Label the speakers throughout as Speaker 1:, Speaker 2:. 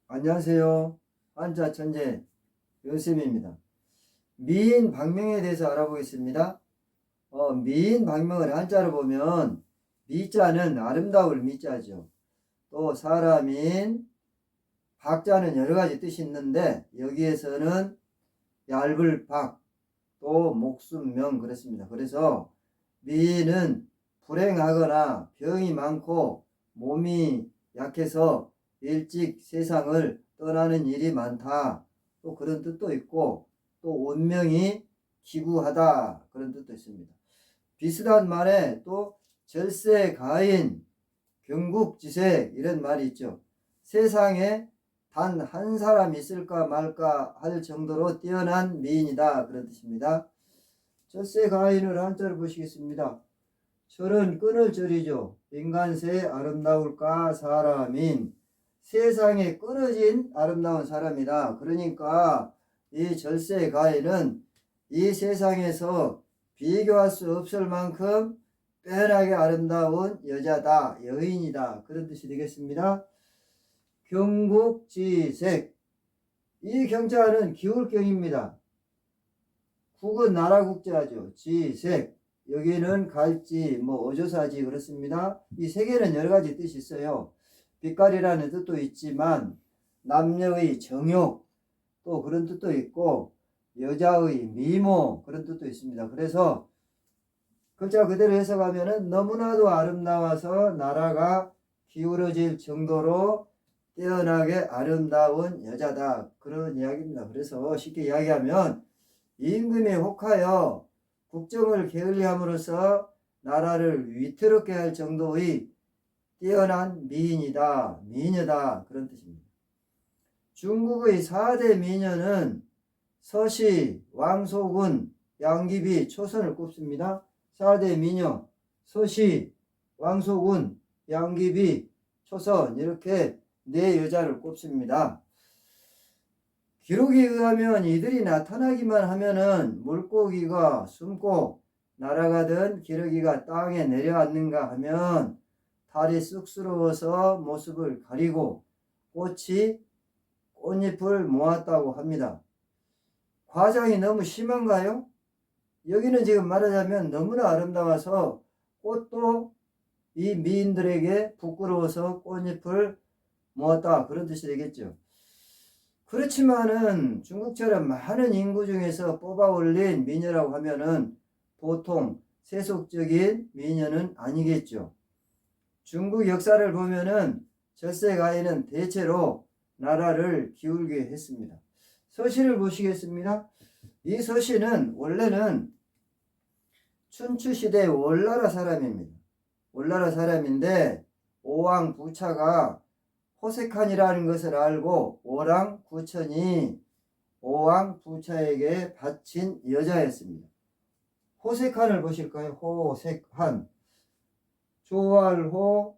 Speaker 1: 안녕하세요. 한자 천재 윤쌤입니다. 미인 박명에 대해서 알아보겠습니다. 미인 박명을 한자로 보면 미자는 아름다울 미자죠. 또 사람인 박자는 여러 가지 뜻이 있는데 여기에서는 얇을 박, 또 목숨명 그렇습니다. 그래서 미인은 불행하거나 병이 많고 몸이 약해서 일찍 세상을 떠나는 일이 많다. 또 그런 뜻도 있고 또 운명이 기구하다 그런 뜻도 있습니다. 비슷한 말에 또 절세가인, 경국지세 이런 말이 있죠. 세상에 단 한 사람 있을까 말까 할 정도로 뛰어난 미인이다 그런 뜻입니다. 절세가인을 한자로 보시겠습니다. 절은 끊을 절이죠. 인간새 아름다울까 사람인, 세상에 끊어진 아름다운 사람이다. 그러니까 이 절세가인은 이 세상에서 비교할 수 없을 만큼 빼어나게 아름다운 여자다, 여인이다 그런 뜻이 되겠습니다. 경국지색, 이 경자는 기울경입니다. 국은 나라 국자죠. 지색, 여기는 갈지, 어조사지 그렇습니다. 이 세 개는 여러 가지 뜻이 있어요. 빛깔이라는 뜻도 있지만 남녀의 정욕 또 그런 뜻도 있고 여자의 미모 그런 뜻도 있습니다. 그래서 글자 그대로 해석하면은 너무나도 아름다워서 나라가 기울어질 정도로 뛰어나게 아름다운 여자다 그런 이야기입니다. 그래서 쉽게 이야기하면 임금에 혹하여 국정을 게을리함으로써 나라를 위태롭게 할 정도의 뛰어난 미인이다, 미녀다 그런 뜻입니다. 중국의 4대 미녀는 서시, 왕소군, 양귀비, 초선을 꼽습니다. 4대 미녀, 서시, 왕소군, 양귀비, 초선 이렇게 네 여자를 꼽습니다. 기록에 의하면 이들이 나타나기만 하면은 물고기가 숨고 날아가던 기러기가 땅에 내려앉는가 하면 달이 쑥스러워서 모습을 가리고 꽃이 꽃잎을 모았다고 합니다. 과장이 너무 심한가요? 여기는 지금 말하자면 너무나 아름다워서 꽃도 이 미인들에게 부끄러워서 꽃잎을 모았다 그런 뜻이 되겠죠. 그렇지만은 중국처럼 많은 인구 중에서 뽑아 올린 미녀라고 하면은 보통 세속적인 미녀는 아니겠죠. 중국 역사를 보면은 절세가인은 대체로 나라를 기울게 했습니다. 서시를 보시겠습니다. 이 서시는 원래는 춘추시대 월나라 사람입니다. 월나라 사람인데 오왕 부차가 호색한이라는 것을 알고 오랑 구천이 오왕 부차에게 바친 여자였습니다. 호색한을 보실까요? 호색한. 좋아할 호,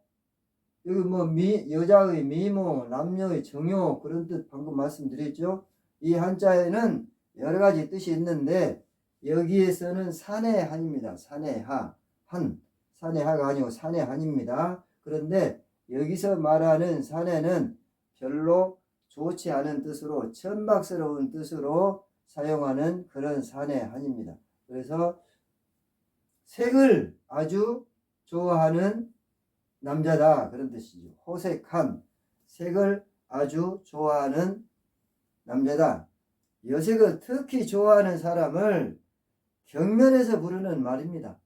Speaker 1: 여기 여자의 미모, 남녀의 정욕 그런 뜻 방금 말씀드렸죠. 이 한자에는 여러 가지 뜻이 있는데 여기에서는 산해한입니다. 산해하, 한, 산해하가 아니고 산해한입니다. 그런데 여기서 말하는 산해는 별로 좋지 않은 뜻으로 천박스러운 뜻으로 사용하는 그런 산해한입니다. 그래서 색을 아주 좋아하는 남자다 그런 뜻이죠. 호색한, 색을 아주 좋아하는 남자다. 여색을 특히 좋아하는 사람을 경면에서 부르는 말입니다.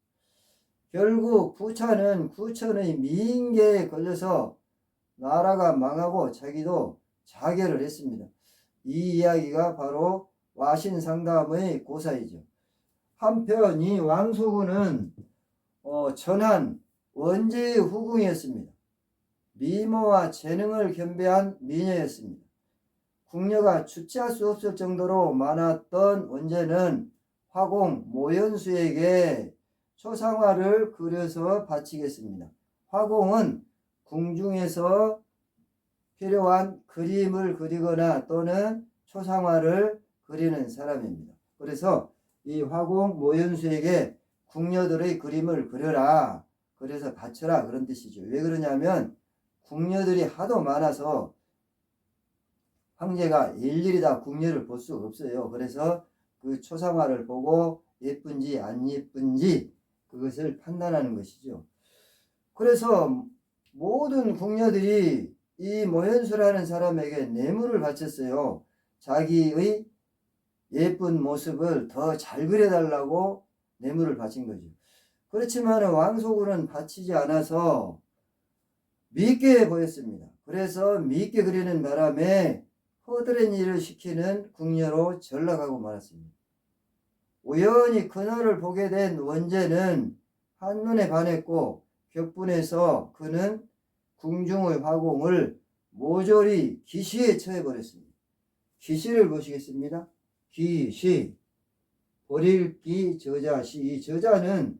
Speaker 1: 결국 부차는 구천의 미인계에 걸려서 나라가 망하고 자기도 자결을 했습니다. 이 이야기가 바로 와신상담의 고사이죠. 한편 이 왕소군은 전한 원제의 후궁이었습니다. 미모와 재능을 겸비한 미녀였습니다. 궁녀가 주체할 수 없을 정도로 많았던 원제는 화공 모연수에게 초상화를 그려서 바치겠습니다. 화공은 궁중에서 필요한 그림을 그리거나 또는 초상화를 그리는 사람입니다. 그래서 이 화공 모연수에게 궁녀들의 그림을 그려라. 그래서 바쳐라 그런 뜻이죠. 왜 그러냐면 궁녀들이 하도 많아서 황제가 일일이 다 궁녀를 볼 수 없어요. 그래서 그 초상화를 보고 예쁜지 안 예쁜지 그것을 판단하는 것이죠. 그래서 모든 궁녀들이 이 모현수라는 사람에게 뇌물을 바쳤어요. 자기의 예쁜 모습을 더 잘 그려달라고 뇌물을 바친 거죠. 그렇지만 왕소군은 바치지 않아서 밉게 보였습니다. 그래서 밉게 그리는 바람에 허드렛 일을 시키는 궁녀로 전락하고 말았습니다. 우연히 그날을 보게 된 원제는 한눈에 반했고 격분해서 그는 궁중의 화공을 모조리 기시에 처해버렸습니다. 기시를 보시겠습니다. 기시, 버릴기, 저자시. 이 저자는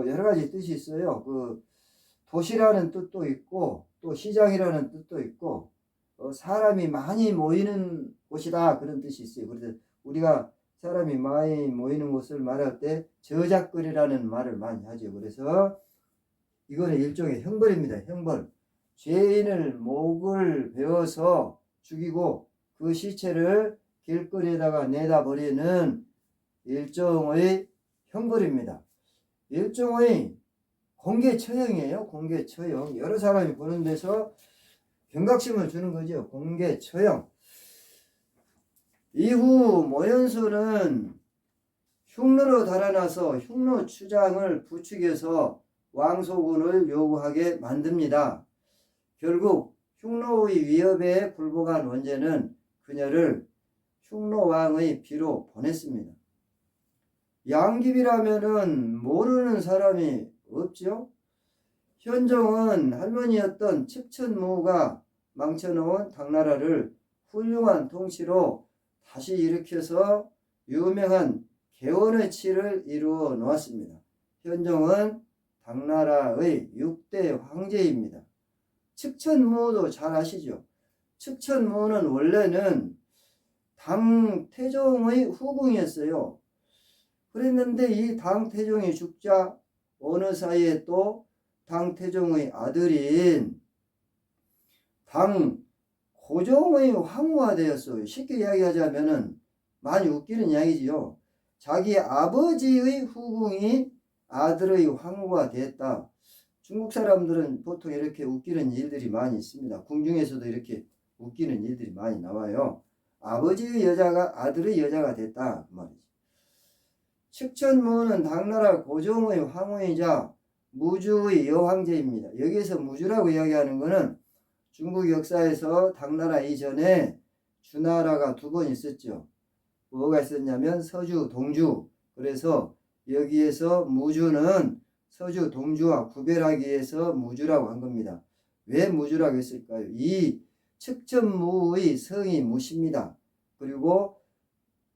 Speaker 1: 여러 가지 뜻이 있어요. 그 도시라는 뜻도 있고 또 시장이라는 뜻도 있고 사람이 많이 모이는 곳이다 그런 뜻이 있어요. 그래서 우리가 사람이 많이 모이는 곳을 말할 때 저작거리라는 말을 많이 하죠. 그래서 이거는 일종의 형벌입니다. 형벌. 죄인을 목을 베어서 죽이고 그 시체를 길거리에다가 내다 버리는 일종의 형벌입니다. 일종의 공개 처형이에요. 공개 처형. 여러 사람이 보는 데서 경각심을 주는 거죠. 공개 처형. 이후 모현수는 흉노로 달아나서 흉노 추장을 부추겨서 왕소군을 요구하게 만듭니다. 결국 흉노의 위협에 굴복한 원제는 그녀를 흉노왕의 비로 보냈습니다. 양귀비라면은 모르는 사람이 없죠. 현종은 할머니였던 측천무가 망쳐놓은 당나라를 훌륭한 통치로 다시 일으켜서 유명한 개원의 치를 이루어 놓았습니다. 현종은 당나라의 6대 황제입니다. 측천무도 잘 아시죠? 측천무는 원래는 당태종의 후궁이었어요. 그랬는데 이 당태종이 죽자 어느 사이에 또 당태종의 아들인 당고종의 황후가 되었어요. 쉽게 이야기하자면은 많이 웃기는 이야기지요. 자기 아버지의 후궁이 아들의 황후가 됐다. 중국 사람들은 보통 이렇게 웃기는 일들이 많이 있습니다. 궁중에서도 이렇게 웃기는 일들이 많이 나와요. 아버지의 여자가 아들의 여자가 됐다 그 말이죠. 측천무는 당나라 고종의 황후이자 무주의 여황제입니다. 여기에서 무주라고 이야기하는 것은 중국 역사에서 당나라 이전에 주나라가 2번 있었죠. 뭐가 있었냐면 서주, 동주. 그래서 여기에서 무주는 서주, 동주와 구별하기 위해서 무주라고 한 겁니다. 왜 무주라고 했을까요? 이 측천무의 성이 무십니다. 그리고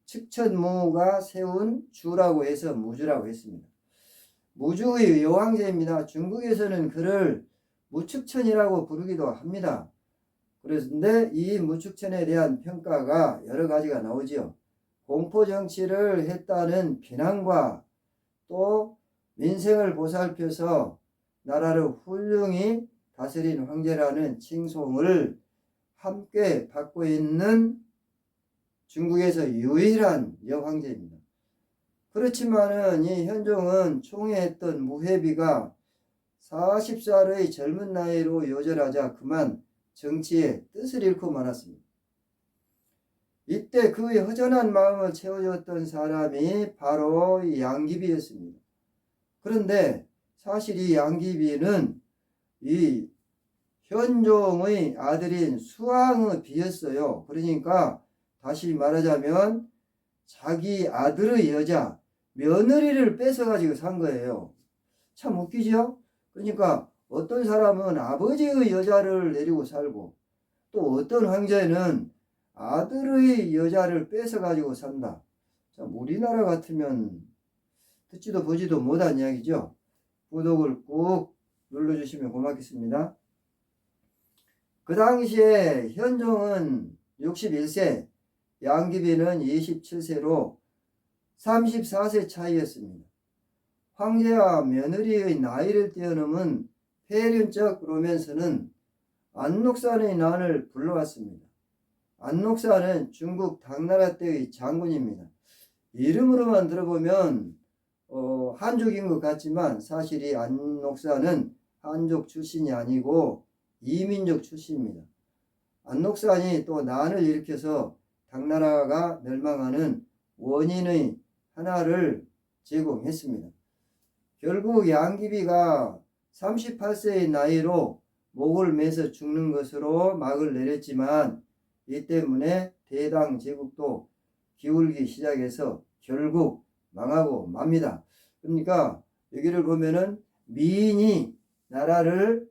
Speaker 1: 측천무가 세운 주라고 해서 무주라고 했습니다. 무주의 여왕제입니다. 중국에서는 그를 무측천이라고 부르기도 합니다. 그런데 이 무측천에 대한 평가가 여러 가지가 나오지요. 공포정치를 했다는 비난과 또 민생을 보살펴서 나라를 훌륭히 다스린 황제라는 칭송을 함께 받고 있는 중국에서 유일한 여황제입니다. 그렇지만은 이 현종은 총애했던 무회비가 40살의 젊은 나이로 요절하자 그만 정치에 뜻을 잃고 말았습니다. 이때 그의 허전한 마음을 채워줬던 사람이 바로 양귀비였습니다. 그런데 사실 이 양귀비는 이 현종의 아들인 수왕의 비였어요. 그러니까 다시 말하자면 자기 아들의 여자 며느리를 뺏어가지고 산 거예요. 참 웃기죠? 그러니까 어떤 사람은 아버지의 여자를 내리고 살고 또 어떤 황제는 아들의 여자를 뺏어가지고 산다. 참 우리나라 같으면 듣지도 보지도 못한 이야기죠. 구독을 꾹 눌러주시면 고맙겠습니다. 그 당시에 현종은 61세, 양귀비는 27세로 34세 차이였습니다. 황제와 며느리의 나이를 뛰어넘은 폐륜적 로맨스는 안록산의 난을 불러왔습니다. 안녹사는 중국 당나라 때의 장군입니다. 이름으로만 들어보면 한족인 것 같지만 사실 이 안녹사는 한족 출신이 아니고 이민족 출신입니다. 안녹산이 또 난을 일으켜서 당나라가 멸망하는 원인의 하나를 제공했습니다. 결국 양귀비가 38세의 나이로 목을 매서 죽는 것으로 막을 내렸지만 이 때문에 대당 제국도 기울기 시작해서 결국 망하고 맙니다. 그러니까 여기를 보면은 미인이 나라를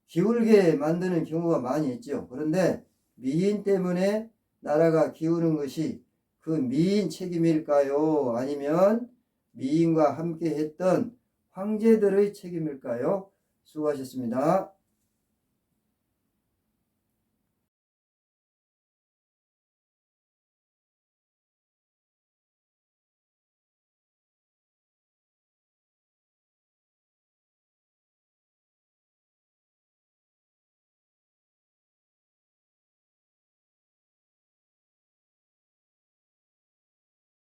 Speaker 1: 기울게 만드는 경우가 많이 있죠. 그런데 미인 때문에 나라가 기우는 것이 그 미인 책임일까요? 아니면 미인과 함께 했던 황제들의 책임일까요? 수고하셨습니다.